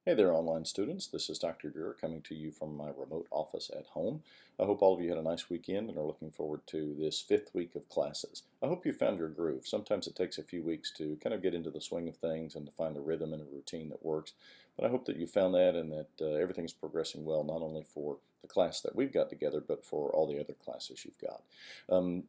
Hey there, online students. This is Dr. Greer coming to you from my remote office at home. I hope all of you had a nice weekend and are looking forward to this fifth week of classes. I hope you found your groove. Sometimes it takes a few weeks to kind of get into the swing of things and to find a rhythm and a routine that works. But I hope that you found that and that everything's progressing well, not only for the class that we've got together, but for all the other classes you've got.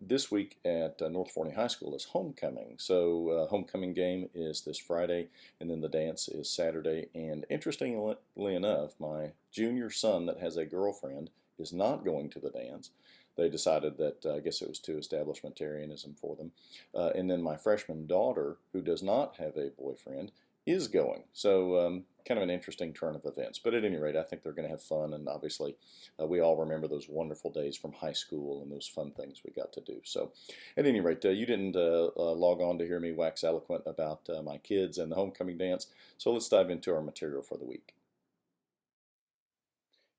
This week at North Forney High School is homecoming. So homecoming game is this Friday, and then the dance is Saturday. And interestingly enough, my junior son that has a girlfriend is not going to the dance. They decided that I guess it was too establishmentarianism for them. And then my freshman daughter, who does not have a boyfriend, is going. So kind of an interesting turn of events. But at any rate, I think they're going to have fun. And obviously, we all remember those wonderful days from high school and those fun things we got to do. So at any rate, you didn't log on to hear me wax eloquent about my kids and the homecoming dance. So let's dive into our material for the week.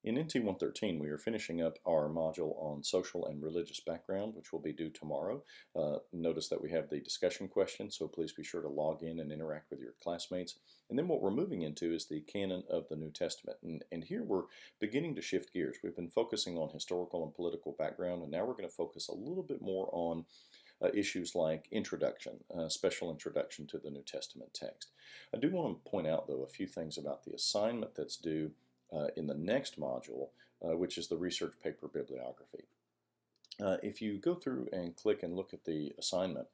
In NT113, we are finishing up our module on social and religious background, which will be due tomorrow. Notice that we have the discussion question, so please be sure to log in and interact with your classmates. And then what we're moving into is the canon of the New Testament. And here we're beginning to shift gears. We've been focusing on historical and political background, and now we're going to focus a little bit more on issues like introduction, special introduction to the New Testament text. I do want to point out, though, a few things about the assignment that's due in the next module, which is the research paper bibliography. If you go through and click and look at the assignment,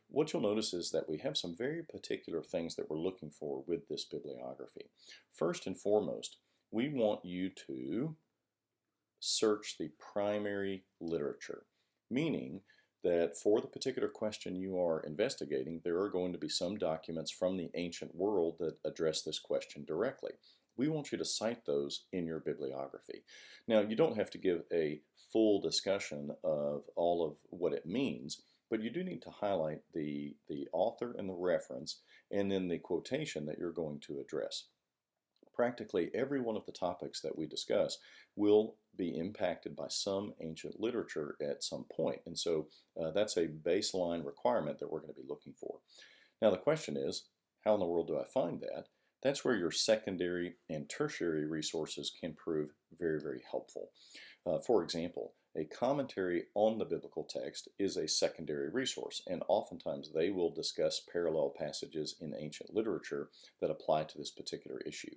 what you'll notice is that we have some very particular things that we're looking for with this bibliography. First and foremost, we want you to search the primary literature, meaning that for the particular question you are investigating, there are going to be some documents from the ancient world that address this question directly. We want you to cite those in your bibliography. Now, you don't have to give a full discussion of all of what it means, but you do need to highlight the author and the reference, and then the quotation that you're going to address. Practically every one of the topics that we discuss will be impacted by some ancient literature at some point, and so that's a baseline requirement that we're going to be looking for. Now, the question is, how in the world do I find that? That's where your secondary and tertiary resources can prove very, very helpful. For example, a commentary on the biblical text is a secondary resource, and oftentimes they will discuss parallel passages in ancient literature that apply to this particular issue.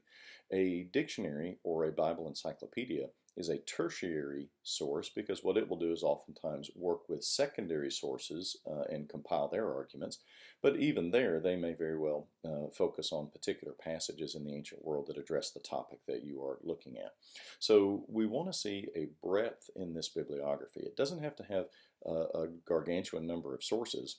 A dictionary or a Bible encyclopedia is a tertiary source because what it will do is oftentimes work with secondary sources and compile their arguments. But even there, they may very well focus on particular passages in the ancient world that address the topic that you are looking at. So we want to see a breadth in this bibliography. It doesn't have to have a gargantuan number of sources,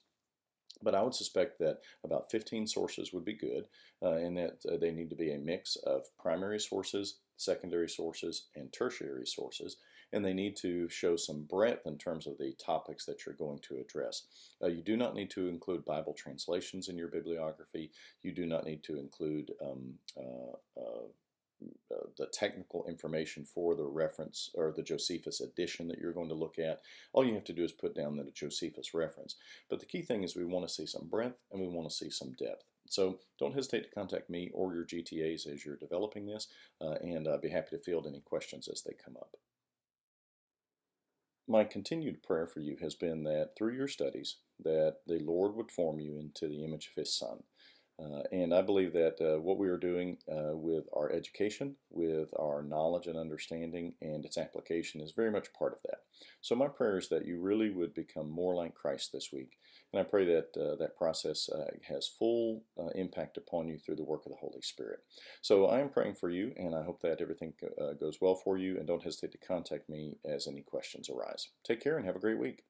but I would suspect that about 15 sources would be good, and that they need to be a mix of primary sources, secondary sources, and tertiary sources, and they need to show some breadth in terms of the topics that you're going to address. You do not need to include Bible translations in your bibliography. You do not need to include the technical information for the reference or the Josephus edition that you're going to look at. All you have to do is put down the Josephus reference. But the key thing is we want to see some breadth and we want to see some depth. So don't hesitate to contact me or your GTAs as you're developing this, and I'd be happy to field any questions as they come up. My continued prayer for you has been that through your studies, that the Lord would form you into the image of His Son. And I believe that what we are doing with our education, with our knowledge and understanding and its application is very much part of that. So my prayer is that you really would become more like Christ this week. And I pray that that process has full impact upon you through the work of the Holy Spirit. So I am praying for you, and I hope that everything goes well for you. And don't hesitate to contact me as any questions arise. Take care and have a great week.